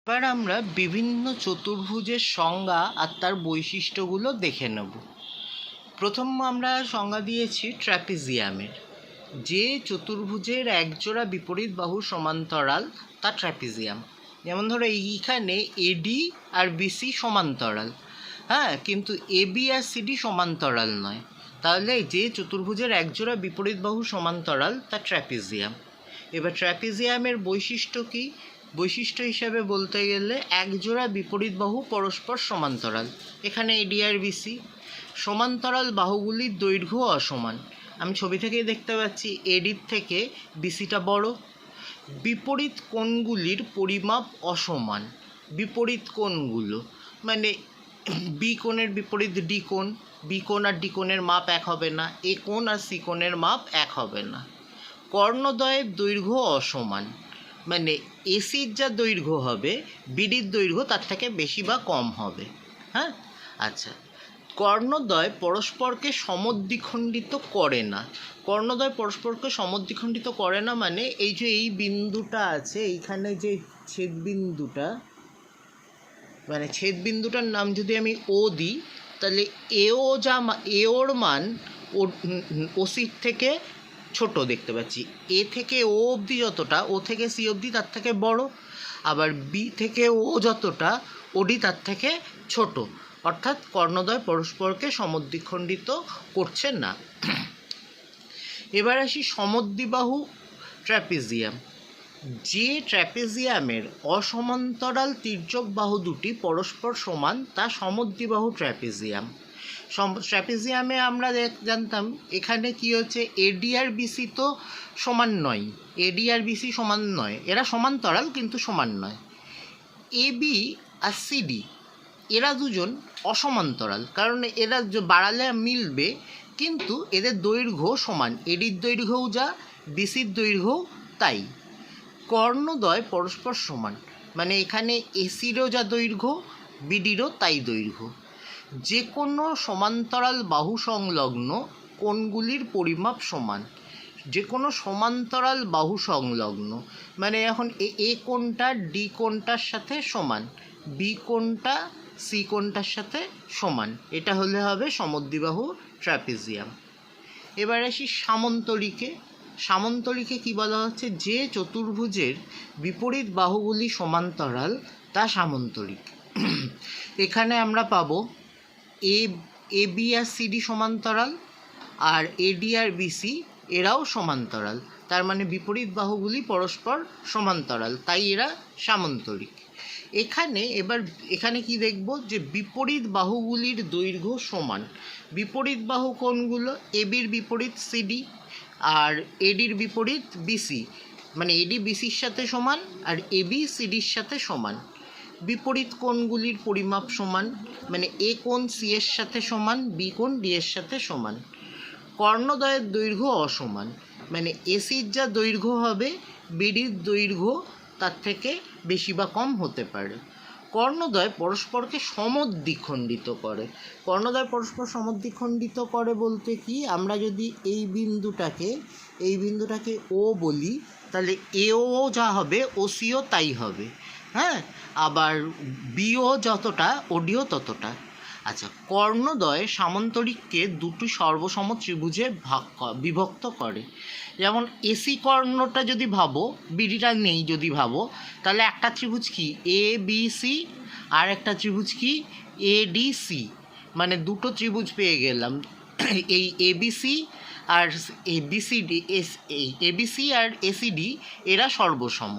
এবার আমরা বিভিন্ন চতুর্ভুজের সংজ্ঞা আর তার বৈশিষ্ট্যগুলো দেখে নেব। প্রথম আমরা সংজ্ঞা দিয়েছি ট্র্যাপিজিয়ামের। যে চতুর্ভুজের একজোড়া বিপরীত বাহু সমান্তরাল তা ট্র্যাপিজিয়াম। যেমন ধরো এইখানে এডি আর বিসি সমান্তরাল, হ্যাঁ, কিন্তু এবি আর সিডি সমান্তরাল নয়। তাহলে যে চতুর্ভুজের একজোড়া বিপরীত বাহু সমান্তরাল তা ট্র্যাপিজিয়াম। এবার ট্র্যাপিজিয়ামের বৈশিষ্ট্য কী? বৈশিষ্ট্য হিসাবে বলতে গেলে একজোড়া বিপরীত বাহু পরস্পর সমান্তরাল। এখানে এডি আর বিসি সমান্তরাল বাহুগুলির দৈর্ঘ্য অসমান। আমি ছবি থেকেই দেখতে পাচ্ছি এডির থেকে বিসিটা বড়। বিপরীত কোণগুলির পরিমাপ অসমান। বিপরীত কোণগুলো মানে বি কোণের বিপরীত ডি কোণ, বি কোণ আর ডি কোণের মাপ এক হবে না, এ কোণ আর সি কোণের মাপ এক হবে না। কর্ণদ্বয়ের দৈর্ঘ্য অসমান, মানে এসির যা দৈর্ঘ্য হবে বিডির দৈর্ঘ্য তার থেকে বেশি বা কম হবে। হ্যাঁ, আচ্ছা। কর্ণদ্বয় পরস্পরকে সমদ্বিখণ্ডিত করে না। কর্ণদ্বয় পরস্পরকে সমদ্বিখণ্ডিত করে না মানে এই যে এই বিন্দুটা আছে, এইখানে যে ছেদবিন্দুটা, মানে ছেদবিন্দুটার নাম যদি আমি ও দিই, তাহলে এওর মান ওসির থেকে ছোট দেখতে পাচ্ছি। এ থেকে ও অবধি যতটা, ও থেকে সি অবধি তার থেকে বড়। আবার বি থেকে ও যতটা, ওডি তার থেকে ছোট। অর্থাৎ কর্ণদ্বয় পরস্পরকে সমদ্বিখণ্ডিত করছে না। এবার আসি সমদ্বিবাহু ট্র্যাপিজিয়াম। যে ট্র্যাপিজিয়ামের অসমান্তরাল তির্যক বাহু দুটি পরস্পর সমান তা সমদ্বিবাহু ট্র্যাপিজিয়াম। ট্র্যাপিজিয়ামে আমরা জানতাম এখানে কি হচ্ছে, এডি আর বিসি তো সমান নয়, এডি আর বিসি সমান নয়, এরা সমান্তরাল কিন্তু সমান নয়। এবি আর সিডি এরা দুজন অসমান্তরাল, কারণ এরা বাড়ালে মিলবে কিন্তু এদের দৈর্ঘ্য সমান, এডির দৈর্ঘ্যও যা বিসির দৈর্ঘ্যও তাই। কর্ণদ্বয় পরস্পর সমান, মানে এখানে এসিরও যা দৈর্ঘ্য বিডিরও তাই দৈর্ঘ্য। যে কোনো সমান্তরাল বাহু সংলগ্ন কোণগুলির পরিমাপ সমান। যে কোনো সমান্তরাল বাহু সংলগ্ন মানে এখন এ কোণটা ডি কোণটার সাথে সমান, বি কোণটা সি কোণটার সাথে সমান, এটা হলে হবে সমদ্বিবাহু ট্র্যাপিজিয়াম। এবার আসি সামন্তরিকে। সামন্তরিকে কি বলা হচ্ছে, যে চতুর্ভুজের বিপরীত বাহুগুলি সমান্তরাল তা সামন্তরিক। এখানে আমরা পাবো এ বি আর সিডি সমান্তরাল, আর এডি আর বিসি এরাও সমান্তরাল, তার মানে বিপরীত বাহুগুলি পরস্পর সমান্তরাল, তাই এরা সামন্তরিক। এখানে কি দেখব, যে বিপরীত বাহুগুলির দৈর্ঘ্য সমান। বিপরীত বাহু কোণগুলো এবির বিপরীত সিডি আর এডির বিপরীত বিসি, মানে এডি বিসির সাথে সমান আর এবি সিডির সাথে সমান। বিপরীত কোণগুলির পরিমাপ সমান, মানে এ কোণ সি এর সাথে সমান, বি কোণ ডি এর সাথে সমান। কর্ণদ্বয়ের দৈর্ঘ্য অসমান, মানে এসির যা দৈর্ঘ্য হবে বিডির দৈর্ঘ্য তার থেকে বেশি বা কম হতে পারে। কর্ণদ্বয় পরস্পরকে সমদ্বিখণ্ডিত করে। কর্ণদ্বয় পরস্পর সমদ্বিখণ্ডিত করে বলতে কি, আমরা যদি এই বিন্দুটাকে ও বলি, তাহলে এও যা হবে ও সিও তাই হবে। হ্যাঁ, আবার বিও যতটা ওডিও ততটা। আচ্ছা, কর্ণদ্বয় সামন্তরিককে দুটি সর্বসম ত্রিভুজে বিভক্ত করে। যেমন এসি কর্ণটা যদি ভাবো, বিডিটা নেই যদি ভাবো, তাহলে একটা ত্রিভুজ কি এ বি সি, আর একটা ত্রিভুজ কি এ ডি সি, মানে দুটো ত্রিভুজ পেয়ে গেলাম। এই এবিসি আর এবিসিডি, এবিসি আর এসিডি এরা সর্বসম।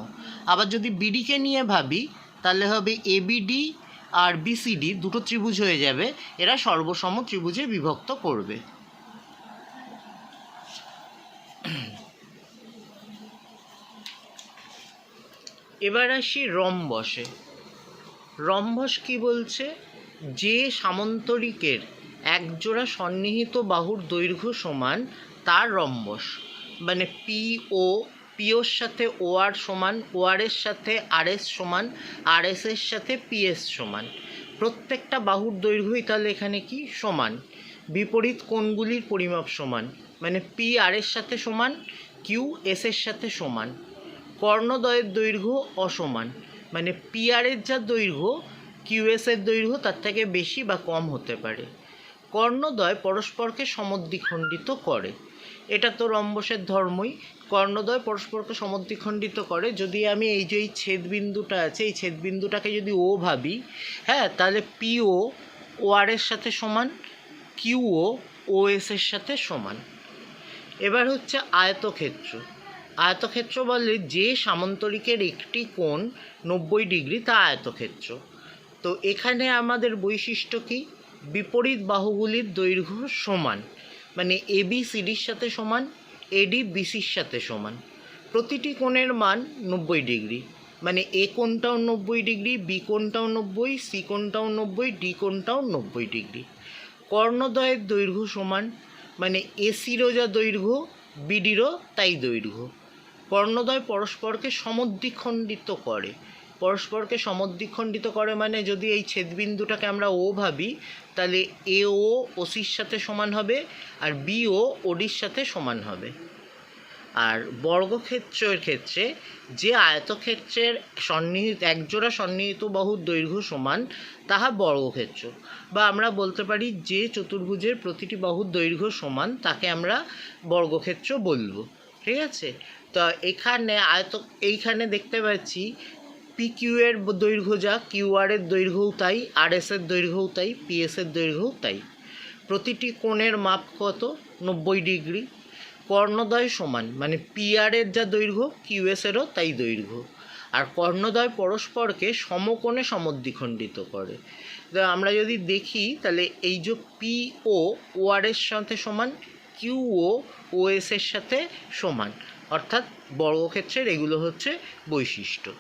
আবার যদি বিডিকে নিয়ে ভাবি, তাহলে হবে এবিডি আর বিসিডি দুটো ত্রিভুজ হয়ে যাবে, এরা সর্বসম ত্রিভুজে বিভক্ত করবে। এবার আসি রম্বসে। রম্বস কি বলছে, যে সামন্তরিকের একজোড়া সন্নিহিত বাহুর দৈর্ঘ্য সমান তার রম্বস, মানে পিওর সাথে ও আর সমান, ও আর এর সাথে আর এস সমান, আর এস এর সাথে পিএস সমান। প্রত্যেকটা বাহুর দৈর্ঘ্যই তাহলে এখানে কি সমান। বিপরীত কোণগুলির পরিমাপ সমান, মানে পি আর এর সাথে সমান, কিউ এস এর সাথে সমান। কর্ণদ্বয়ের দৈর্ঘ্য অসমান, মানে পিআরের যা দৈর্ঘ্য কিউএসের দৈর্ঘ্য তার থেকে বেশি বা কম হতে পারে। কর্ণদ্বয় পরস্পরকে সমদ্বিখণ্ডিত করে, এটা তো রম্বসের ধর্মই। কর্ণদ্বয় পরস্পরকে সমদ্বিখণ্ডিত করে। যদি আমি এই যে এই ছেদবিন্দুটা আছে, এই ছেদবিন্দুটাকে যদি ও ভাবি, হ্যাঁ, তাহলে পিও ও আর এর সাথে সমান, কিউও ও এস এর সাথে সমান। এবার হচ্ছে আয়তক্ষেত্র। আয়তক্ষেত্র বলে যে সামান্তরিকের একটি কোণ 90 ডিগ্রি, তা আয়তক্ষেত্র। তো এখানে আমাদের বৈশিষ্ট্য কি? বিপরীত বাহুগুলির দৈর্ঘ্য সমান, মানে এবি সিডির সাথে সমান, এডি বিসির সাথে সমান। প্রতিটি কোণের মান 90 ডিগ্রি, মানে এ কোণটাও 90 ডিগ্রি, বি কোণটাও 90, সি কোণটাও 90, ডি কোণটাও 90 ডিগ্রি। কর্ণদ্বয়ের দৈর্ঘ্য সমান, মানে এসিরও যা দৈর্ঘ্য বিডিরও তাই দৈর্ঘ্য। কর্ণদ্বয় পরস্পরকে সমদ্বিখণ্ডিত করে। পরস্পরকে সমদ্বিখণ্ডিত করে মানে যদি এই ছেদবিন্দুটাকে আমরা ও ভাবি, তাহলে এ ও ওসির সাথে সমান হবে, আর বি ও ওডির সাথে সমান হবে। আর বর্গক্ষেত্রের ক্ষেত্রে যে আয়তক্ষেত্রের সন্নিহিত একজোড়া সন্নিহিত বাহুর দৈর্ঘ্য সমান, তাহা বর্গক্ষেত্র। বা আমরা বলতে পারি যে চতুর্ভুজের প্রতিটি বাহুর দৈর্ঘ্য সমান, তাকে আমরা বর্গক্ষেত্র বলবো। ঠিক আছে? তো এখানে এইখানে দেখতে পাচ্ছি পি কিউ এর দৈর্ঘ্য যা, কিউ আর এর দৈর্ঘ্যও তাই, আর এস এর দৈর্ঘ্যও তাই, পি এস এর দৈর্ঘ্যও তাই। প্রতিটি কোণের মাপ কত? 90 ডিগ্রি। কর্ণদ্বয় সমান, মানে পি আর এর যা দৈর্ঘ্য কিউএস এরও তাই দৈর্ঘ্য। আর কর্ণদ্বয় পরস্পরকে সমকোণে সমদ্বিখণ্ডিত করে। তো আমরা যদি দেখি, তাহলে এই যে পি ও ও আর এর সাথে সমান, কিউ ও ও এস এর সাথে সমান, অর্থাৎ বর্গক্ষেত্রের এগুলো হচ্ছে বৈশিষ্ট্য।